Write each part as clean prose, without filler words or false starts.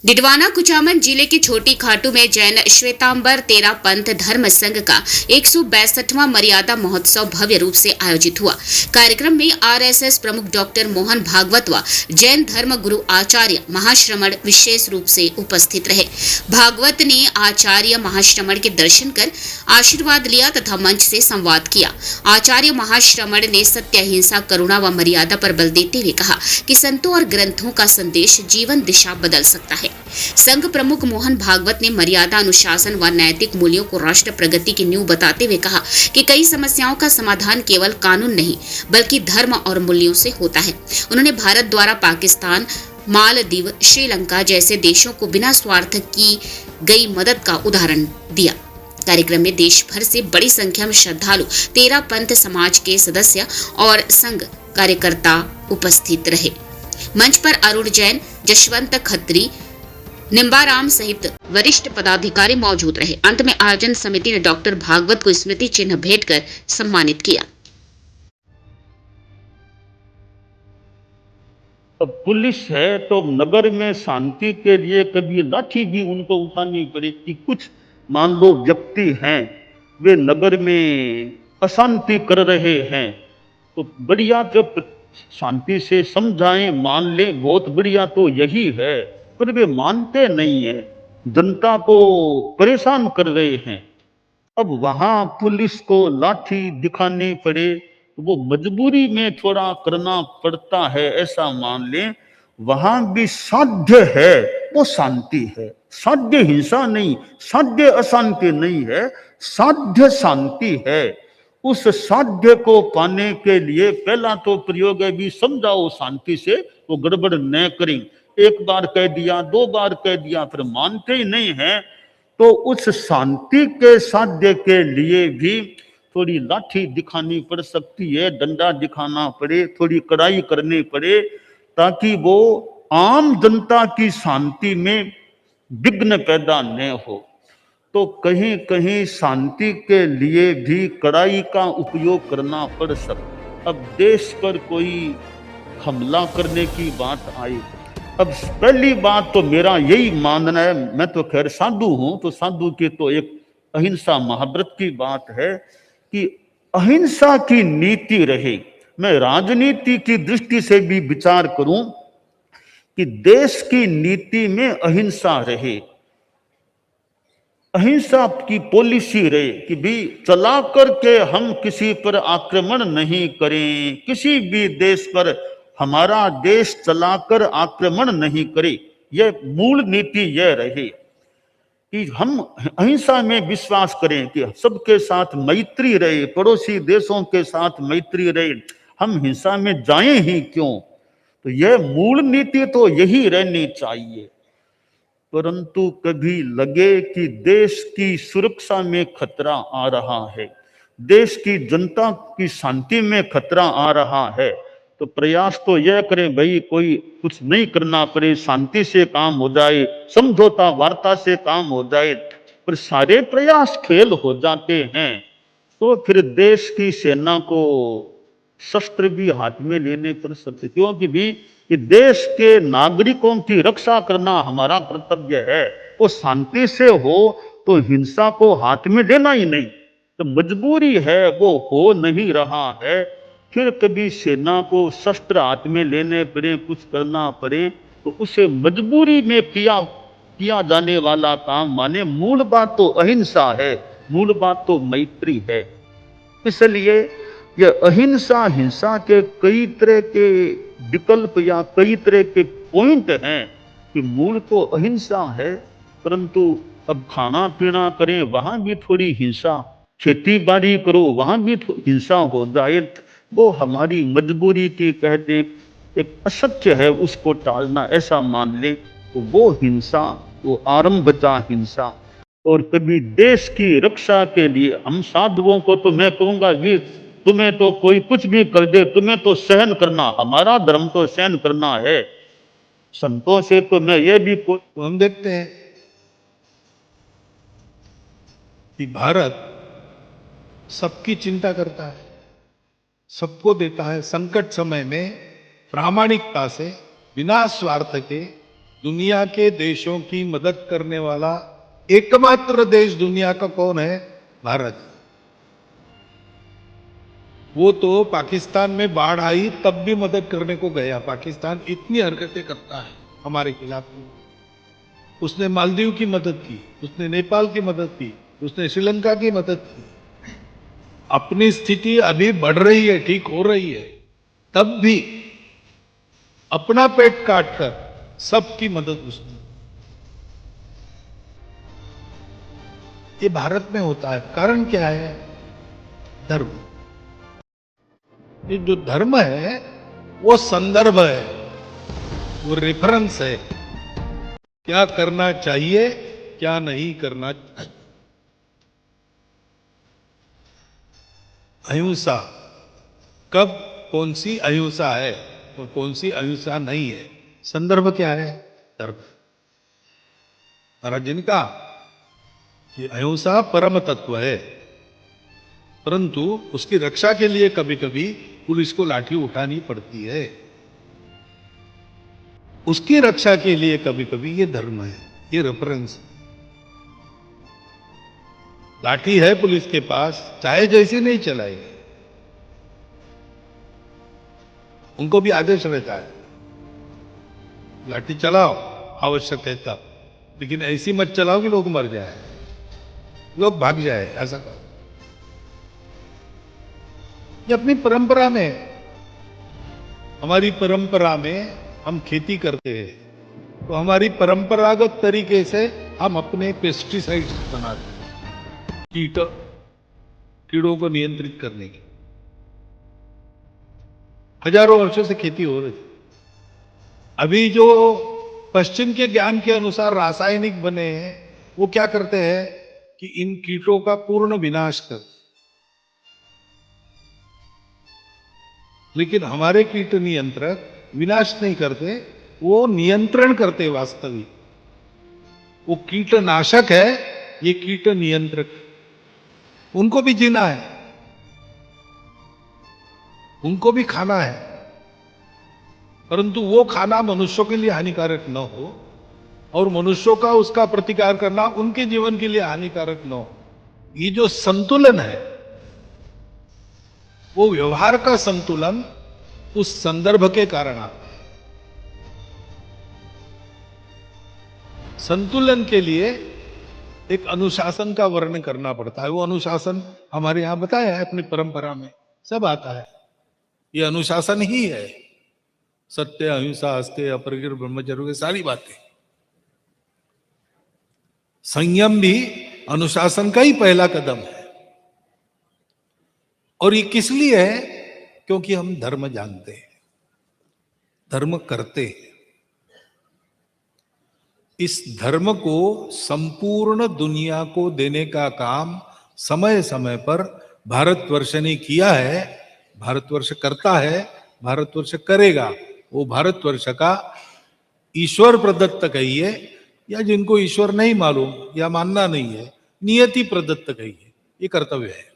डिडवाना कुचामन जिले के छोटी खाटू में जैन श्वेतांबर तेरा पंथ धर्म संघ का 162वां मर्यादा महोत्सव भव्य रूप से आयोजित हुआ। कार्यक्रम में आरएसएस प्रमुख डॉक्टर मोहन भागवत व जैन धर्म गुरु आचार्य महाश्रमण विशेष रूप से उपस्थित रहे। भागवत ने आचार्य महाश्रमण के दर्शन कर आशीर्वाद लिया तथा मंच से संवाद किया। आचार्य महाश्रमण ने सत्य, अहिंसा, करुणा व मर्यादा पर बल देते हुए कहा कि संतों और ग्रंथों का संदेश जीवन दिशा बदल सकता है। संघ प्रमुख मोहन भागवत ने मर्यादा, अनुशासन व नैतिक मूल्यों को राष्ट्र प्रगति की नींव बताते हुए कहा कि कई समस्याओं का समाधान केवल कानून नहीं बल्कि धर्म और मूल्यों से होता है। उन्होंने भारत द्वारा पाकिस्तान, मालदीव, श्रीलंका जैसे देशों को बिना स्वार्थ की गई मदद का उदाहरण दिया। कार्यक्रम में देश भर से बड़ी संख्या में श्रद्धालु, तेरा पंथ समाज के सदस्य और संघ कार्यकर्ता उपस्थित रहे। मंच पर अरुण जैन, जशवंत खत्री, निम्बाराम सहित वरिष्ठ पदाधिकारी मौजूद रहे। अंत में आयोजन समिति ने डॉक्टर भागवत को स्मृति चिन्ह भेंट कर सम्मानित किया। अब पुलिस है तो नगर में शांति के लिए कभी लाठी भी उनको उठानी पड़ेगी। कुछ मान लो व्यक्ति हैं, वे नगर में अशांति कर रहे हैं, तो बढ़िया जब शांति से समझाएं, मान ले, बहुत बढ़िया तो यही है। पर वे मानते नहीं है, जनता को परेशान कर रहे हैं। अब वहां पुलिस को लाठी दिखानी पड़े, वो मजबूरी में थोड़ा करना पड़ता है, ऐसा मान लें। वहां भी साध्य है, वो शांति है। साध्य हिंसा नहीं, साध्य अशांति नहीं है, साध्य शांति है। उस साध्य को पाने के लिए पहला तो प्रयोग है भी समझाओ शांति से, वो गड़बड़ न करें। एक बार कह दिया, दो बार कह दिया, फिर मानते ही नहीं है, तो उस शांति के साध्य के लिए भी थोड़ी लाठी दिखानी पड़ सकती है, डंडा दिखाना पड़े, थोड़ी कड़ाई करनी पड़े, ताकि वो आम जनता की शांति में विघ्न पैदा न हो। तो कहीं कहीं शांति के लिए भी कड़ाई का उपयोग करना पड़ सकता। अब देश पर कोई हमला करने की बात आई, अब पहली बात तो मेरा यही मानना है, मैं तो खैर साधु हूं, तो साधु की तो एक अहिंसा महाव्रत की बात है कि अहिंसा की नीति रहे। मैं राजनीति की दृष्टि से भी विचार करूं कि देश की नीति में अहिंसा रहे, अहिंसा की पॉलिसी रहे कि भी चला करके हम किसी पर आक्रमण नहीं करें, किसी भी देश पर हमारा देश चलाकर आक्रमण नहीं करे। यह मूल नीति यह रहे कि हम अहिंसा में विश्वास करें कि सबके साथ मैत्री रहे, पड़ोसी देशों के साथ मैत्री रहे, हम हिंसा में जाएं ही क्यों। तो यह मूल नीति तो यही रहनी चाहिए। परंतु कभी लगे कि देश की सुरक्षा में खतरा आ रहा है, देश की जनता की शांति में खतरा आ रहा है, तो प्रयास तो यह करें भाई कोई कुछ नहीं करना पड़े, शांति से काम हो जाए, समझौता वार्ता से काम हो जाए। पर सारे प्रयास फेल हो जाते हैं तो फिर देश की सेना को शस्त्र भी हाथ में लेने पड़ सकते, क्योंकि भी कि देश के नागरिकों की रक्षा करना हमारा कर्तव्य है। वो शांति से हो तो हिंसा को हाथ में लेना ही नहीं, तो मजबूरी है, वो हो नहीं रहा है, फिर कभी सेना को शस्त्र हाथ में लेने पड़े, कुछ करना पड़े, तो उसे मजबूरी में किया जाने वाला काम माने। मूल बात तो अहिंसा है, मूल बात तो मैत्री है। इसलिए यह अहिंसा हिंसा के कई तरह के विकल्प या कई तरह के पॉइंट हैं कि मूल तो अहिंसा है, परंतु अब खाना पीना करें वहां भी थोड़ी हिंसा, खेती बाड़ी करो वहां भी हिंसा हो जाए, वो हमारी मजबूरी की कह दे, एक असत्य है, उसको टालना ऐसा मान ले, तो वो हिंसा, वो आरंभता हिंसा। और कभी देश की रक्षा के लिए हम साधुओं को तो मैं कहूंगा कि तुम्हें तो कोई कुछ भी कर दे, तुम्हें तो सहन करना, हमारा धर्म तो सहन करना है। संतों से तो मैं ये भी हम देखते हैं कि भारत सबकी चिंता करता है, सबको देता है। संकट समय में प्रामाणिकता से, बिना स्वार्थ के दुनिया के देशों की मदद करने वाला एकमात्र देश दुनिया का कौन है? भारत। वो तो पाकिस्तान में बाढ़ आई तब भी मदद करने को गया। पाकिस्तान इतनी हरकतें करता है हमारे खिलाफ। उसने मालदीव की मदद की, उसने नेपाल की मदद की, उसने श्रीलंका की मदद की। अपनी स्थिति अभी बढ़ रही है, ठीक हो रही है, तब भी अपना पेट काटकर सबकी मदद उसने। ये भारत में होता है। कारण क्या है? धर्म। ये जो धर्म है वो संदर्भ है, वो रेफरेंस है। क्या करना चाहिए, क्या नहीं करना चाहिए। अहिंसा कब, कौन सी अहिंसा है और कौन सी अहिंसा नहीं है, संदर्भ क्या है? धर्म। महाराज जी ने कहा कि अहिंसा परम तत्व है, परंतु उसकी रक्षा के लिए कभी कभी पुलिस को लाठी उठानी पड़ती है। उसकी रक्षा के लिए कभी कभी ये धर्म है, ये रेफरेंस। लाठी है पुलिस के पास, चाहे जैसे नहीं चलाएगी, उनको भी आदेश रहता है लाठी चलाओ आवश्यक है तब, लेकिन ऐसी मत चलाओ कि लोग मर जाए, लोग भाग जाए। ऐसा करो। ये अपनी परंपरा में, हमारी परंपरा में हम खेती करते हैं तो हमारी परंपरागत तरीके से हम अपने पेस्टिसाइड्स बनाते हैं, कीड़ों को नियंत्रित करने की। हजारों वर्षों से खेती हो रही। अभी जो पश्चिम के ज्ञान के अनुसार रासायनिक बने हैं, वो क्या करते हैं कि इन कीटों का पूर्ण विनाश कर। लेकिन हमारे कीट नियंत्रक विनाश नहीं करते, वो नियंत्रण करते। वास्तविक वो कीटनाशक है, ये कीट नियंत्रक। उनको भी जीना है, उनको भी खाना है, परंतु वो खाना मनुष्यों के लिए हानिकारक न हो और मनुष्यों का उसका प्रतिकार करना उनके जीवन के लिए हानिकारक न हो। ये जो संतुलन है, वो व्यवहार का संतुलन उस संदर्भ के कारण आता है। संतुलन के लिए एक अनुशासन का वर्णन करना पड़ता है। वो अनुशासन हमारे यहां बताया है, अपनी परंपरा में सब आता है। ये अनुशासन ही है, सत्य, अहिंसा, अस्तेय, अपरिग्रह, ब्रह्मचर्य, सारी बातें। संयम भी अनुशासन का ही पहला कदम है। और ये किस लिए है? क्योंकि हम धर्म जानते हैं, धर्म करते हैं। इस धर्म को संपूर्ण दुनिया को देने का काम समय समय पर भारतवर्ष ने किया है, भारतवर्ष करता है, भारतवर्ष करेगा। वो भारतवर्ष का ईश्वर प्रदत्त कहिए या जिनको ईश्वर नहीं मालूम या मानना नहीं है, नियति प्रदत्त कहिए, ये कर्तव्य है।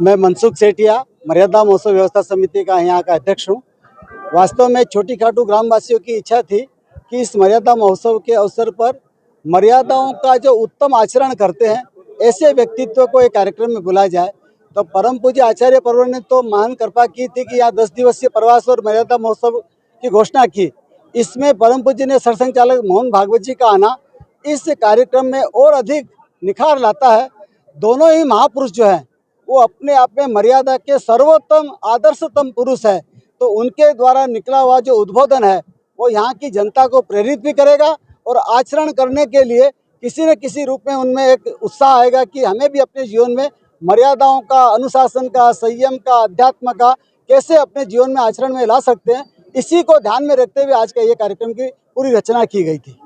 मैं मनसुख सेठिया, मर्यादा महोत्सव व्यवस्था समिति का यहाँ का अध्यक्ष हूँ। वास्तव में छोटी खाटू ग्रामवासियों की इच्छा थी कि इस मर्यादा महोत्सव के अवसर पर मर्यादाओं का जो उत्तम आचरण करते हैं ऐसे व्यक्तित्व को एक कार्यक्रम में बुलाया जाए। तो परम पूज्य आचार्य पर्व ने तो महान कृपा की थी कि यहाँ 10 दिवसीय प्रवास और मर्यादा महोत्सव की घोषणा की। इसमें परम पूज्य ने सरसंघचालक मोहन भागवत जी का आना इस कार्यक्रम में और अधिक निखार लाता है। दोनों ही महापुरुष जो हैं वो अपने आप में मर्यादा के सर्वोत्तम आदर्शतम पुरुष है। तो उनके द्वारा निकला हुआ जो उद्बोधन है वो यहाँ की जनता को प्रेरित भी करेगा और आचरण करने के लिए किसी न किसी रूप में उनमें एक उत्साह आएगा कि हमें भी अपने जीवन में मर्यादाओं का, अनुशासन का, संयम का, अध्यात्म का कैसे अपने जीवन में आचरण में ला सकते हैं। इसी को ध्यान में रखते हुए आज का ये कार्यक्रम की पूरी रचना की गई थी।